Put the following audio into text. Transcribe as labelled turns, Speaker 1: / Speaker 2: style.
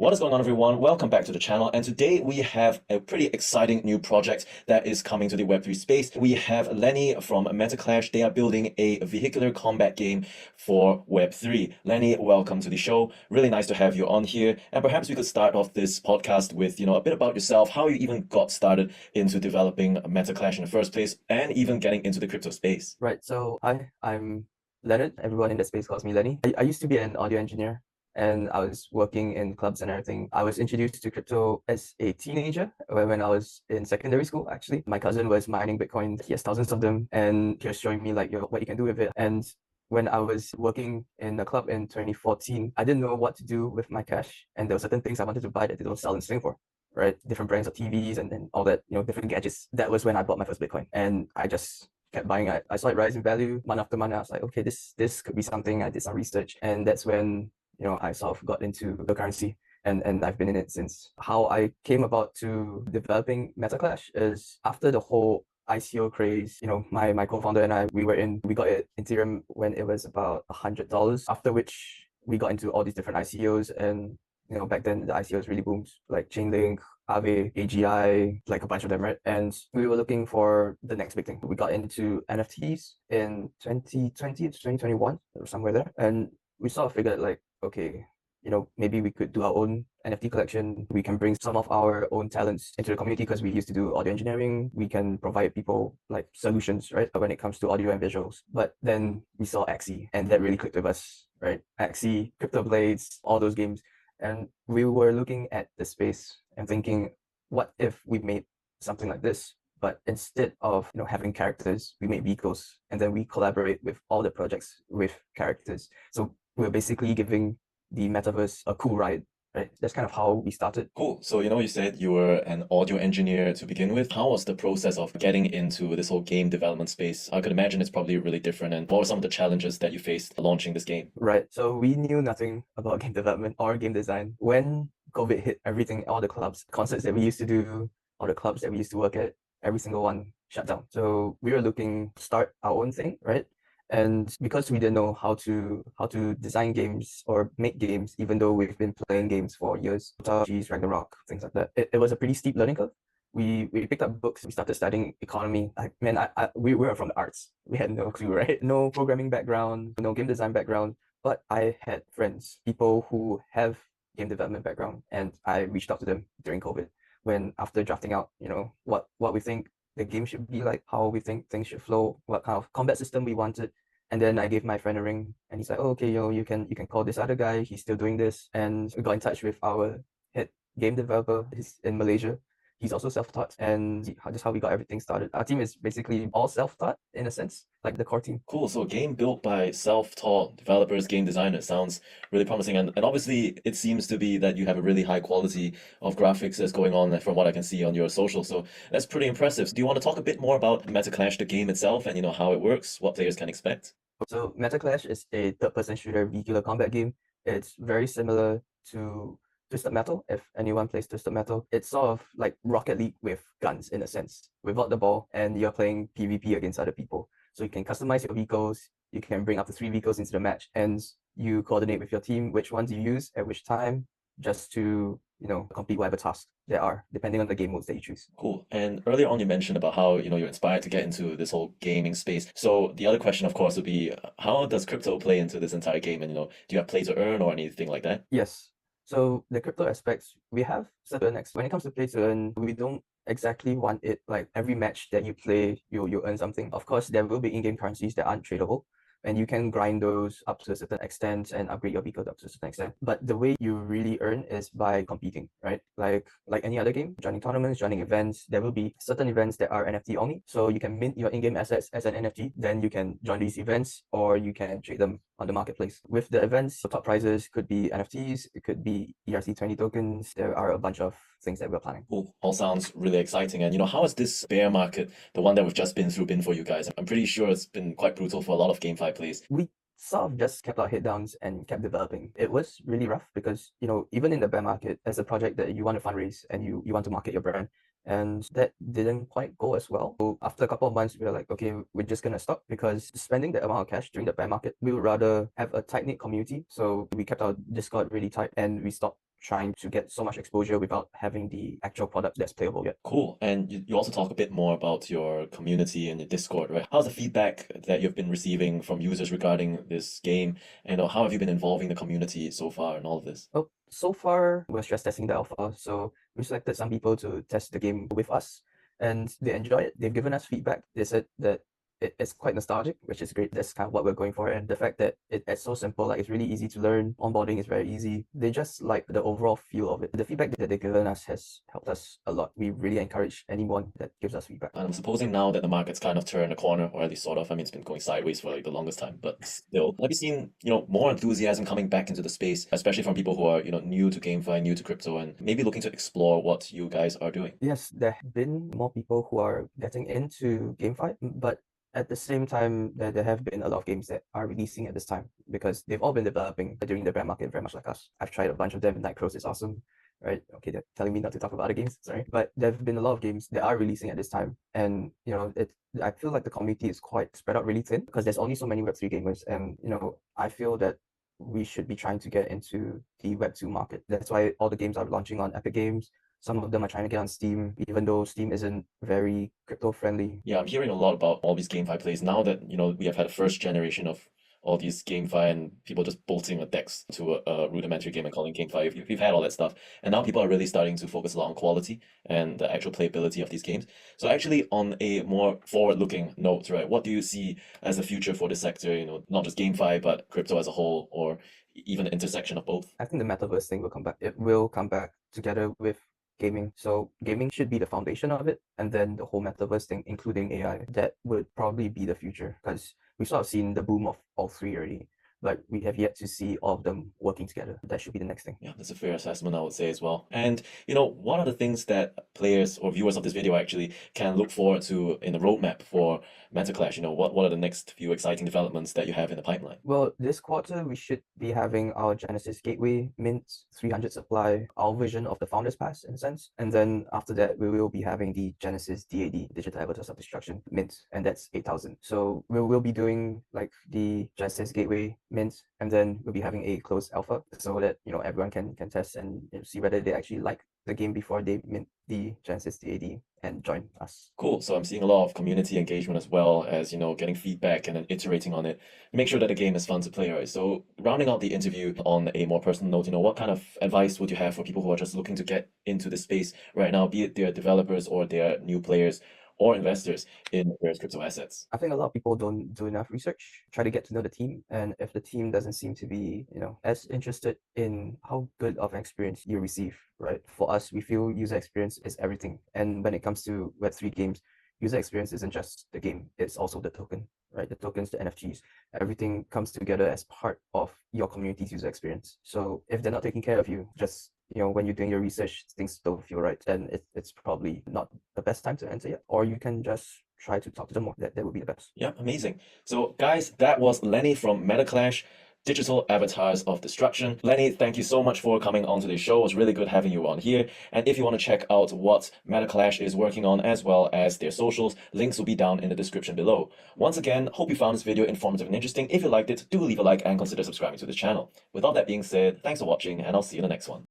Speaker 1: What is going on, everyone? Welcome back to the channel. And today we have a pretty exciting new project that is coming to the Web3 space. We have Lenny from MetaClash. They are building a vehicular combat game for Web3. Lenny, welcome to the show. Really nice to have you on here. And perhaps we could start off this podcast with, a bit about yourself, how you even got started into developing MetaClash in the first place, and even getting into the crypto space.
Speaker 2: Right. So I'm Leonard. Everyone in the space calls me Lenny. I used to be an audio engineer and I was working in clubs and everything. I was introduced to crypto as a teenager when I was in secondary school, actually. My cousin was mining Bitcoin. He has thousands of them and he was showing me like, what you can do with it. And when I was working in a club in 2014, I didn't know what to do with my cash. And there were certain things I wanted to buy that they don't sell in Singapore, right? Different brands of TVs and all that, different gadgets. That was when I bought my first Bitcoin. And I just kept buying. I saw it rise in value month after month. I was like, okay, this could be something. I did some research, and that's when I sort of got into the currency, and I've been in it since. How I came about to developing MetaClash is after the whole ICO craze. My co-founder and I, we got it Ethereum when it was about $100. After which we got into all these different ICOs, and back then the ICOs really boomed, like Chainlink, Aave, AGI, like a bunch of them, right? And we were looking for the next big thing. We got into NFTs in 2020 to 2021 or somewhere there. And we sort of figured like, okay, maybe we could do our own NFT collection. We can bring some of our own talents into the community because we used to do audio engineering. We can provide people like solutions, right, when it comes to audio and visuals. But then we saw Axie, and that really clicked with us, right? Axie, Crypto Blades, all those games. And we were looking at the space and thinking, what if we made something like this, but instead of having characters, we made vehicles, and then we collaborate with all the projects with characters. So we're basically giving the metaverse a cool ride, right? That's kind of how we started.
Speaker 1: Cool. So, you said you were an audio engineer to begin with. How was the process of getting into this whole game development space? I could imagine it's probably really different. And what were some of the challenges that you faced launching this game?
Speaker 2: Right. So we knew nothing about game development or game design. When COVID hit, everything, all the clubs, concerts that we used to do, all the clubs that we used to work at, every single one shut down. So we were looking to start our own thing, right? And because we didn't know how to design games or make games, even though we've been playing games for years, Geez, Ragnarok, things like that, it was a pretty steep learning curve. We picked up books. We started studying economy. We were from the arts. We had no clue, right? No programming background, no game design background. But I had friends, people who have game development background, and I reached out to them during COVID when after drafting out, what we think the game should be like, how we think things should flow, what kind of combat system we wanted. And then I gave my friend a ring, and he's like, oh, okay, you can call this other guy. He's still doing this. And we got in touch with our head game developer. He's in Malaysia. He's also self-taught, and just how we got everything started. Our team is basically all self-taught in a sense, like the core team.
Speaker 1: Cool. So a game built by self-taught developers, game designers sounds really promising. And obviously it seems to be that you have a really high quality of graphics that's going on from what I can see on your social. So that's pretty impressive. Do you want to talk a bit more about MetaClash, the game itself, and how it works, what players can expect?
Speaker 2: So MetaClash is a third-person shooter vehicular combat game. It's very similar to Twisted Metal. If anyone plays Twisted Metal, it's sort of like Rocket League with guns in a sense, without the ball, and you're playing PvP against other people. So you can customize your vehicles. You can bring up to 3 vehicles into the match, and you coordinate with your team which ones you use at which time, just to complete whatever tasks there are, depending on the game modes that you choose.
Speaker 1: Cool. And earlier on, you mentioned about how, you're inspired to get into this whole gaming space. So the other question, of course, would be, how does crypto play into this entire game? And, do you have play to earn or anything like that?
Speaker 2: Yes. So the crypto aspects, we have certain when it comes to play to earn, we don't exactly want it like every match that you play, you earn something. Of course, there will be in-game currencies that aren't tradable, and you can grind those up to a certain extent and upgrade your vehicle up to a certain extent. But the way you really earn is by competing, right? Like any other game, joining tournaments, joining events. There will be certain events that are NFT only, so you can mint your in-game assets as an NFT. Then you can join these events, or you can trade them on the marketplace. With the events, the top prizes could be NFTs, it could be ERC20 tokens. There are a bunch of things that we're planning.
Speaker 1: Cool. All sounds really exciting. And how has this bear market, the one that we've just been through, been for you guys? I'm pretty sure it's been quite brutal for a lot of GameFi plays.
Speaker 2: We sort of just kept our head down and kept developing. It was really rough because, even in the bear market, as a project that you want to fundraise and you want to market your brand, and that didn't quite go as well. So after a couple of months, we were like, okay, we're just gonna stop, because spending that amount of cash during the bear market, we would rather have a tight-knit community. So we kept our Discord really tight, and we stopped trying to get so much exposure without having the actual product that's playable yet.
Speaker 1: Cool. And you also talk a bit more about your community and your Discord, right? How's the feedback that you've been receiving from users regarding this game? And how have you been involving the community so far in all of this?
Speaker 2: Well, so far we're stress testing the alpha, so we selected some people to test the game with us, and they enjoy it. They've given us feedback. They said that it's quite nostalgic, which is great. That's kind of what we're going for, and the fact that it's so simple, like it's really easy to learn. Onboarding is very easy. They just like the overall feel of it. The feedback that they've given us has helped us a lot. We really encourage anyone that gives us feedback.
Speaker 1: And I'm supposing now that the market's kind of turned a corner, or at least sort of. I mean, it's been going sideways for like the longest time, but still, have you seen, more enthusiasm coming back into the space, especially from people who are, new to GameFi, new to crypto, and maybe looking to explore what you guys are doing?
Speaker 2: Yes, there have been more people who are getting into GameFi, but at the same time, there have been a lot of games that are releasing at this time because they've all been developing during the bear market, very much like us. I've tried a bunch of them. Nightcross is awesome, right? Okay, they're telling me not to talk about other games, sorry. But there have been a lot of games that are releasing at this time, and I feel like the community is quite spread out really thin because there's only so many Web3 gamers, and I feel that we should be trying to get into the Web2 market. That's why all the games are launching on Epic Games. Some of them are trying to get on Steam, even though Steam isn't very crypto friendly.
Speaker 1: Yeah, I'm hearing a lot about all these GameFi plays now that, we have had a first generation of all these GameFi and people just bolting a DEX to a rudimentary game and calling it GameFi. We've had all that stuff. And now people are really starting to focus a lot on quality and the actual playability of these games. So actually on a more forward-looking note, right, what do you see as the future for this sector, not just GameFi, but crypto as a whole, or even the intersection of both?
Speaker 2: I think the metaverse thing will come back. It will come back together with gaming. So gaming should be the foundation of it, and then the whole metaverse thing, including AI, that would probably be the future because we've sort of seen the boom of all three already, but we have yet to see all of them working together. That should be the next thing.
Speaker 1: Yeah, that's a fair assessment, I would say as well. And, what are the things that players or viewers of this video actually can look forward to in the roadmap for MetaClash? What are the next few exciting developments that you have in the pipeline?
Speaker 2: Well, this quarter we should be having our Genesis Gateway mint 300 supply, our version of the Founders Pass in a sense. And then after that, we will be having the Genesis DAD, Digital Avatars of Destruction mint, and that's 8,000. So we'll be doing like the Genesis Gateway mint, and then we'll be having a closed alpha so that everyone can test and see whether they actually like the game before they mint the Genesis DAD and join us.
Speaker 1: Cool. So I'm seeing a lot of community engagement as well as, getting feedback and then iterating on it. Make sure that the game is fun to play, right? So rounding out the interview on a more personal note, what kind of advice would you have for people who are just looking to get into this space right now, be it they're developers or they're new players or investors in various crypto assets?
Speaker 2: I think a lot of people don't do enough research, try to get to know the team. And if the team doesn't seem to be, as interested in how good of an experience you receive, right? For us, we feel user experience is everything. And when it comes to Web3 games, user experience isn't just the game, it's also the token, right? The tokens, the NFTs, everything comes together as part of your community's user experience. So if they're not taking care of you, just when you're doing your research, things don't feel right, then it's probably not the best time to enter yet. Or you can just try to talk to them more. That would be the best.
Speaker 1: Yeah, amazing. So guys, that was Lenny from MetaClash, Digital Avatars of Destruction. Lenny, thank you so much for coming on today's show. It was really good having you on here. And if you want to check out what MetaClash is working on as well as their socials, links will be down in the description below. Once again, hope you found this video informative and interesting. If you liked it, do leave a like and consider subscribing to the channel. With all that being said, thanks for watching and I'll see you in the next one.